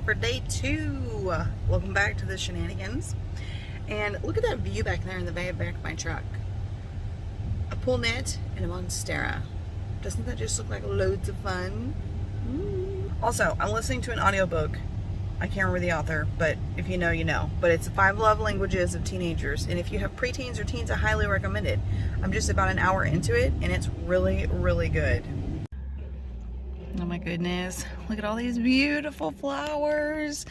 for day 2. Welcome back to the shenanigans. And look at that view back there in the back of my truck. A pool net and a monstera. Doesn't that just look like loads of fun? Ooh. Also, I'm listening to an audiobook. I can't remember the author, but if you know, you know. But it's 5 Love Languages of Teenagers. And if you have preteens or teens, I highly recommend it. I'm just about an hour into it, and it's really, really good. Oh my goodness, look at all these beautiful flowers.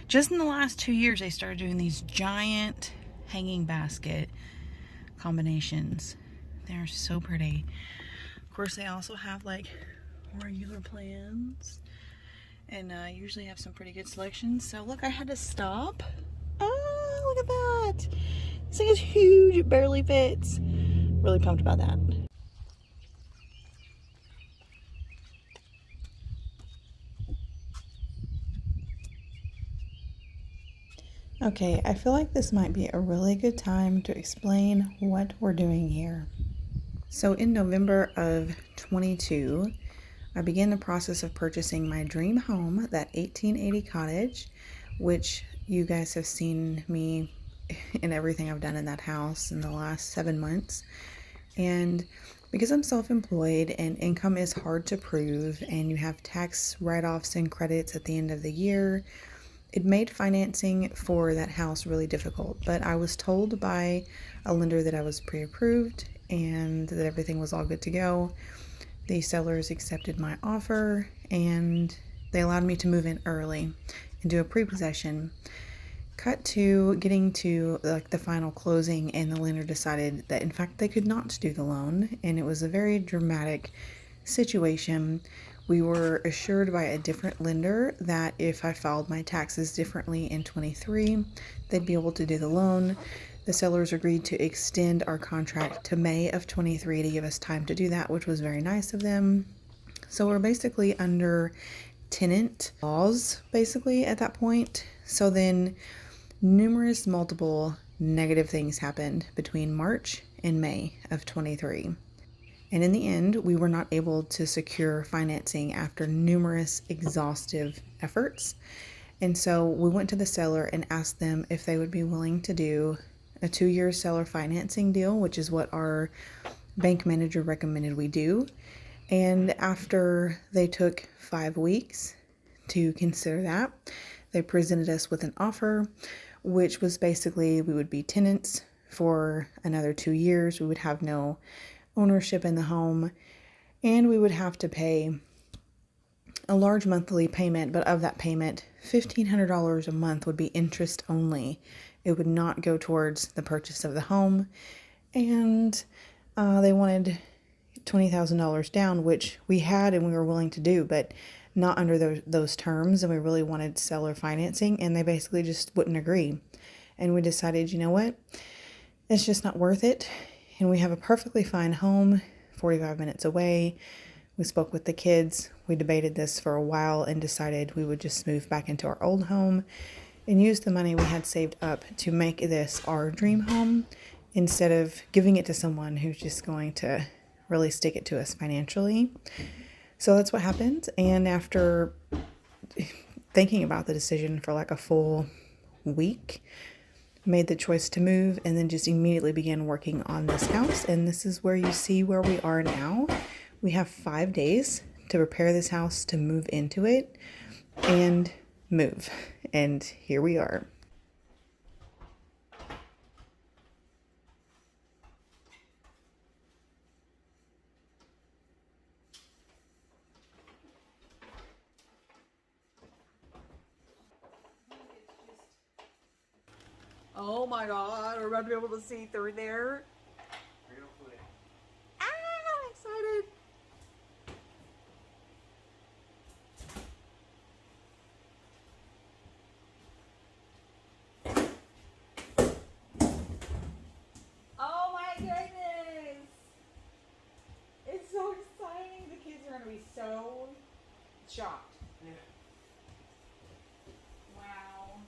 Just in the last 2 years, they started doing these giant hanging basket combinations. They're so pretty. Of course, they also have like regular plants, and usually have some pretty good selections. So look, I had to stop. Oh, look at that. This thing is huge, it barely fits. Really pumped about that. Okay, I feel like this might be a really good time to explain what we're doing here. So in November of 22, I began the process of purchasing my dream home, that 1880 cottage, which you guys have seen me in everything I've done in that house in the last 7 months. And because I'm self-employed and income is hard to prove, and you have tax write-offs and credits at the end of the year, it made financing for that house really difficult. But I was told by a lender that I was pre-approved and that everything was all good to go. The sellers accepted my offer and they allowed me to move in early and do a pre-possession. Cut to getting to like the final closing, and the lender decided that in fact they could not do the loan, and it was a very dramatic situation. We were assured by a different lender that if I filed my taxes differently in 23, they'd be able to do the loan. The sellers agreed to extend our contract to May of 23 to give us time to do that, which was very nice of them. So we're basically under tenant laws basically at that point. So then numerous multiple negative things happened between March and May of 23. And in the end, we were not able to secure financing after numerous exhaustive efforts. And so we went to the seller and asked them if they would be willing to do a 2-year seller financing deal, which is what our bank manager recommended we do. And after they took 5 weeks to consider that, they presented us with an offer, which was basically we would be tenants for another 2 years. We would have no ownership in the home, and we would have to pay a large monthly payment, but of that payment, $1,500 a month would be interest only. It would not go towards the purchase of the home, and they wanted $20,000 down, which we had and we were willing to do, but not under those terms, and we really wanted seller financing, and they basically just wouldn't agree. And we decided, you know what, it's just not worth it. And we have a perfectly fine home 45 minutes away. We spoke with the kids. We debated this for a while and decided we would just move back into our old home and use the money we had saved up to make this our dream home instead of giving it to someone who's just going to really stick it to us financially. So that's what happened. And after thinking about the decision for like a full week, made the choice to move and then just immediately began working on this house. And this is where you see where we are now. We have 5 days to prepare this house, to move into it and move. And here we are. Oh my God, we're about to be able to see through there. Ah, I'm excited. Oh my goodness. It's so exciting. The kids are going to be so shocked. Yeah. Wow.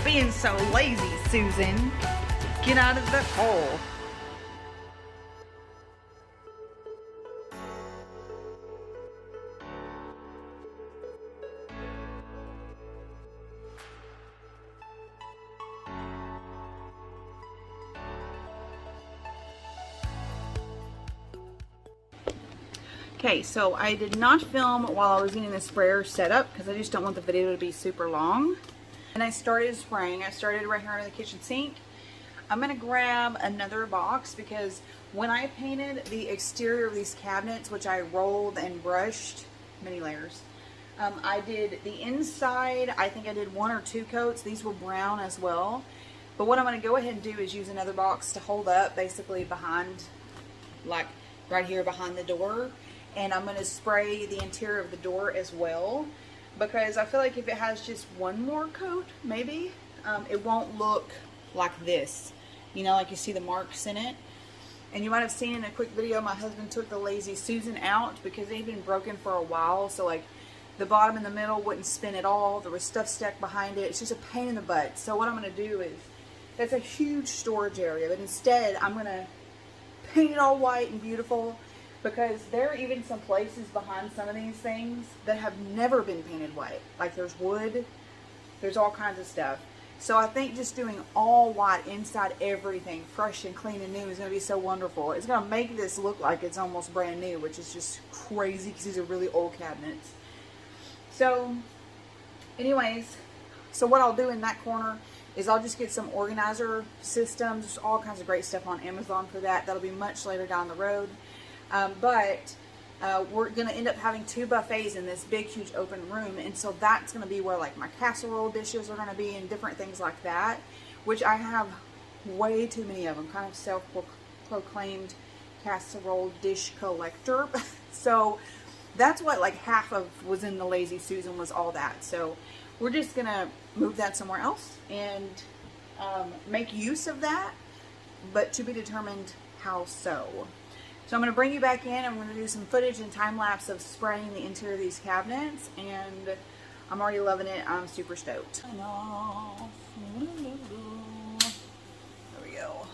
being so lazy, Susan. Get out of the hole. Okay, so I did not film while I was getting the sprayer set up because I just don't want the video to be super long. And I started spraying. I started right here under the kitchen sink. I'm going to grab another box because when I painted the exterior of these cabinets, which I rolled and brushed, many layers, I did the inside, I think I did 1 or 2 coats. These were brown as well. But what I'm going to go ahead and do is use another box to hold up basically behind, like right here behind the door. And I'm going to spray the interior of the door as well, because I feel like if it has just one more coat, maybe, it won't look like this. You know, like you see the marks in it. And you might have seen in a quick video, my husband took the Lazy Susan out because it had been broken for a while. So like the bottom and the middle wouldn't spin at all. There was stuff stuck behind it. It's just a pain in the butt. So what I'm going to do is, that's a huge storage area. But instead, I'm going to paint it all white and beautiful. Because there are even some places behind some of these things that have never been painted white. Like there's wood, there's all kinds of stuff. So I think just doing all white inside everything, fresh and clean and new, is going to be so wonderful. It's going to make this look like it's almost brand new, which is just crazy because these are really old cabinets. So anyways, so what I'll do in that corner is I'll just get some organizer systems. There's all kinds of great stuff on Amazon for that. That'll be much later down the road. But we're going to end up having 2 buffets in this big, huge open room. And so that's going to be where like my casserole dishes are going to be and different things like that, which I have way too many of them. Kind of self-proclaimed casserole dish collector. So that's what like half of was in the Lazy Susan, was all that. So we're just going to move that somewhere else and make use of that, but to be determined how so. So I'm going to bring you back in. I'm going to do some footage and time lapse of spraying the interior of these cabinets, and I'm already loving it. I'm super stoked. There we go.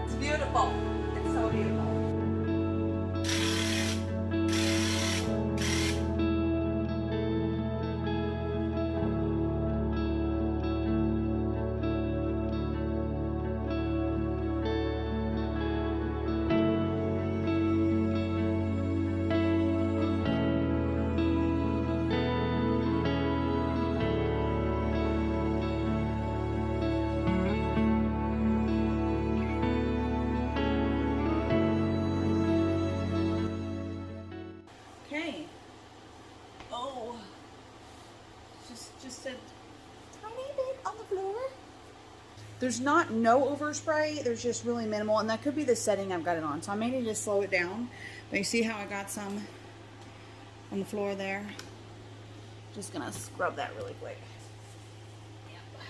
It's beautiful. It's so beautiful. Okay. Oh, just a tiny bit on the floor. There's not no overspray. There's just really minimal, and that could be the setting I've got it on. So I may need to slow it down. But you see how I got some on the floor there? Just gonna scrub that really quick. Yep.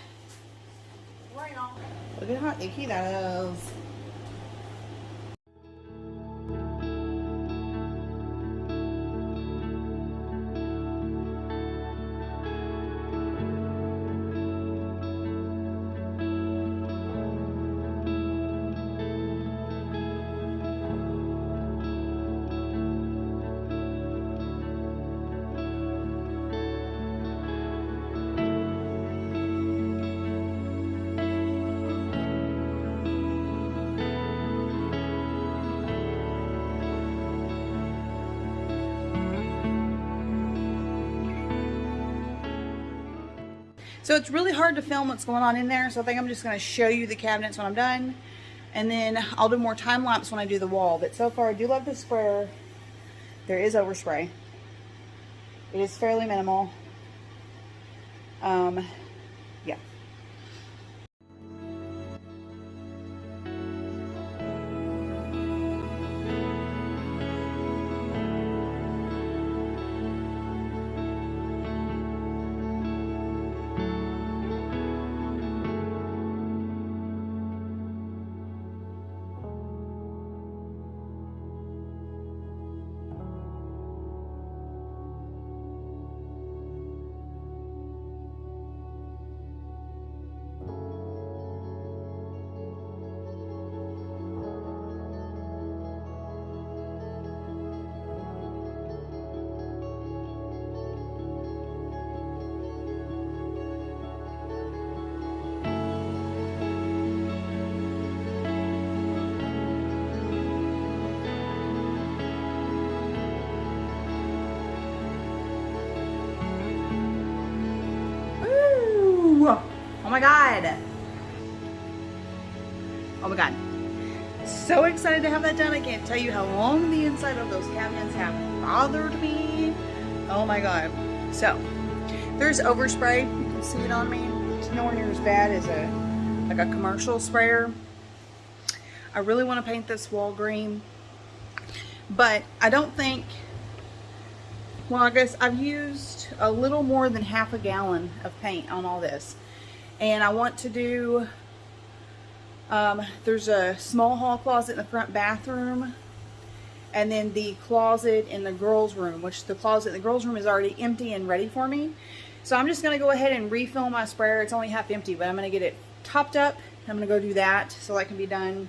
Right on. Look at how icky that is. So it's really hard to film what's going on in there, so I think I'm just going to show you the cabinets when I'm done, and then I'll do more time lapse when I do the wall. But so far I do love the sprayer. There is overspray. It is fairly minimal. Yeah. Oh my God. So excited to have that done. I can't tell you how long the inside of those cabinets have bothered me. Oh my God. So there's overspray. You can see it on me. It's nowhere near as bad as like a commercial sprayer. I really want to paint this wall green, but I don't think, well, I guess I've used a little more than half a gallon of paint on all this. And I want to do, there's a small hall closet in the front bathroom, and then the closet in the girls' room, which the closet in the girls' room is already empty and ready for me. So I'm just going to go ahead and refill my sprayer. It's only half empty, but I'm going to get it topped up. I'm going to go do that so that can be done.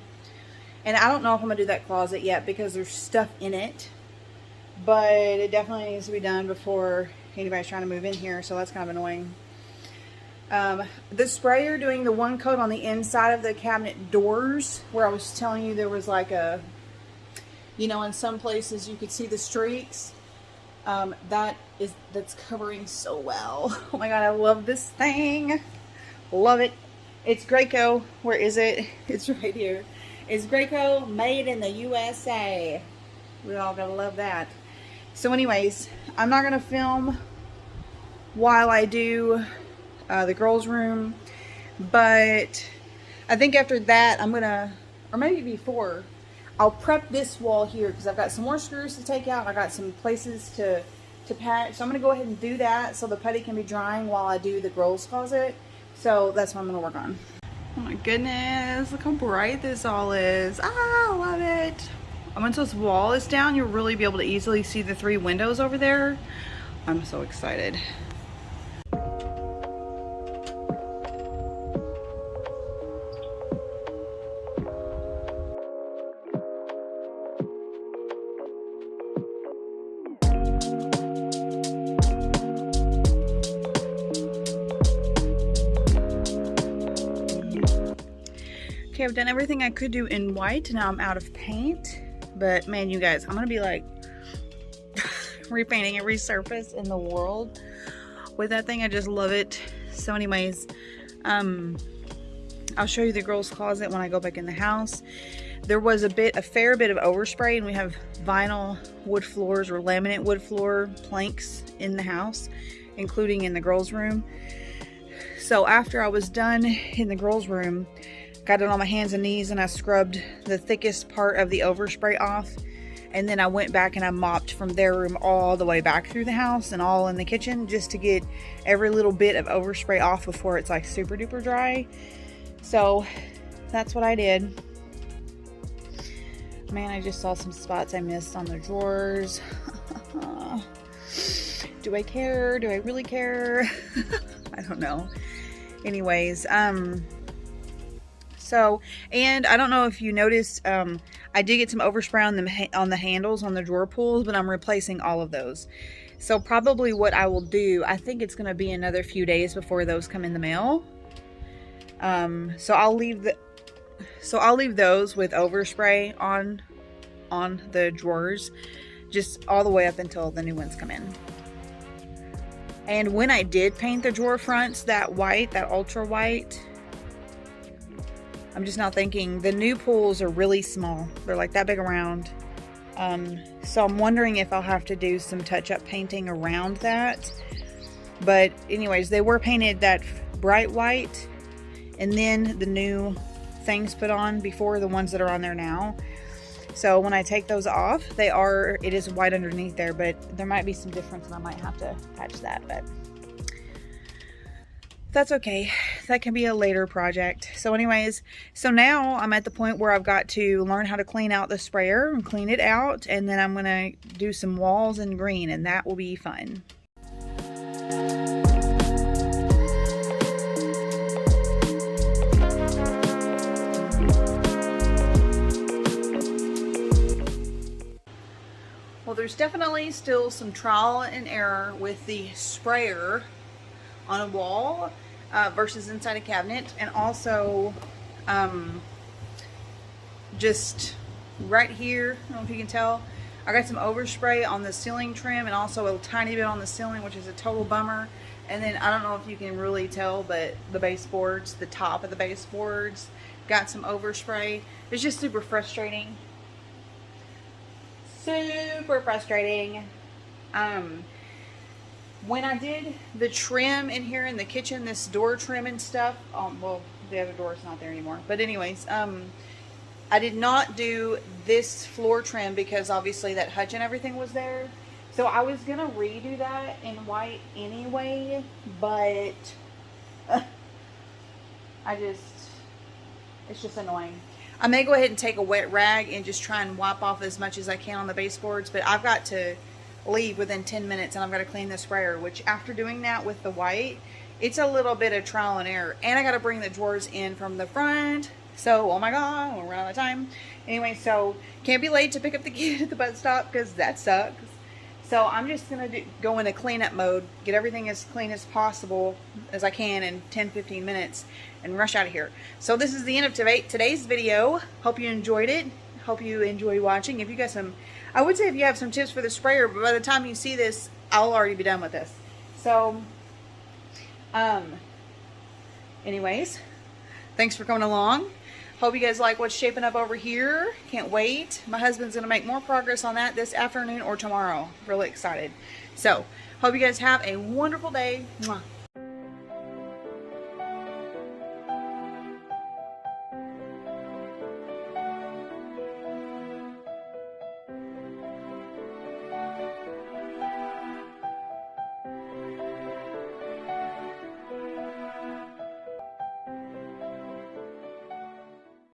And I don't know if I'm going to do that closet yet because there's stuff in it. But it definitely needs to be done before anybody's trying to move in here. So that's kind of annoying. The sprayer doing the one coat on the inside of the cabinet doors, where I was telling you there was like a, you know, in some places you could see the streaks. That's covering so well. Oh my God, I love this thing. Love it. It's Graco. Where is it? It's right here. It's Graco, made in the USA. We all gotta love that. So anyways, I'm not gonna film while I do the girls' room, but I think after that I'm gonna, or maybe before, I'll prep this wall here because I've got some more screws to take out. I got some places to patch, so I'm gonna go ahead and do that so the putty can be drying while I do the girls' closet. So that's what I'm gonna work on. Oh my goodness, look how bright this all is. Ah, I love it. Once this wall is down, you'll really be able to easily see the 3 windows over there. I'm so excited. Okay, I've done everything I could do in white. Now I'm out of paint. But man, you guys, I'm gonna be like repainting every surface in the world with that thing. I just love it. So anyways, I'll show you the girls' closet when I go back in the house. There was a fair bit of overspray, and we have vinyl wood floors or laminate wood floor planks in the house, including in the girls' room. So after I was done in the girls' room, got it on my hands and knees, and I scrubbed the thickest part of the overspray off, and then I went back and I mopped from their room all the way back through the house and all in the kitchen, just to get every little bit of overspray off before it's like super duper dry. So that's what I did. Man, I just saw some spots I missed on the drawers. Do I care? Do I really care? I don't know. Anyways, so, and I don't know if you noticed, I did get some overspray on the handles on the drawer pulls, but I'm replacing all of those. So probably what I will do, I think it's going to be another few days before those come in the mail. So I'll leave those with overspray on the drawers, just all the way up until the new ones come in. And when I did paint the drawer fronts that white, that ultra white, I'm just now thinking the new pulls are really small. They're like that big around. So I'm wondering if I'll have to do some touch-up painting around that. But anyways, they were painted that bright white, and then the new things put on before the ones that are on there now. So when I take those off, it is white underneath there, but there might be some difference and I might have to patch that, but that's okay. That can be a later project. So anyways, so now I'm at the point where I've got to learn how to clean out the sprayer and clean it out, and then I'm gonna do some walls in green, and that will be fun. Well, there's definitely still some trial and error with the sprayer on a wall versus inside a cabinet, and also just right here, I don't know if you can tell, I got some overspray on the ceiling trim and also a tiny bit on the ceiling, which is a total bummer. And then I don't know if you can really tell, but the baseboards, the top of the baseboards, got some overspray. It's just super frustrating. Super frustrating. When I did the trim in here in the kitchen, this door trim and stuff, well, the other door is not there anymore. But anyways, I did not do this floor trim because obviously that hutch and everything was there. So I was going to redo that in white anyway, but it's just annoying. I may go ahead and take a wet rag and just try and wipe off as much as I can on the baseboards, but I've got to leave within 10 minutes and I've got to clean the sprayer, which after doing that with the white, it's a little bit of trial and error. And I got to bring the drawers in from the front. So, oh my God, we're running out of time. Anyway, so can't be late to pick up the kid at the bus stop because that sucks. So I'm just going to go into cleanup mode, get everything as clean as possible as I can in 10-15 minutes and rush out of here. So this is the end of today's video. Hope you enjoyed it. Hope you enjoy watching. If you got some, I would say if you have some tips for the sprayer, but by the time you see this, I'll already be done with this. So, anyways, thanks for coming along. Hope you guys like what's shaping up over here. Can't wait. My husband's going to make more progress on that this afternoon or tomorrow. Really excited. So, hope you guys have a wonderful day. Mwah.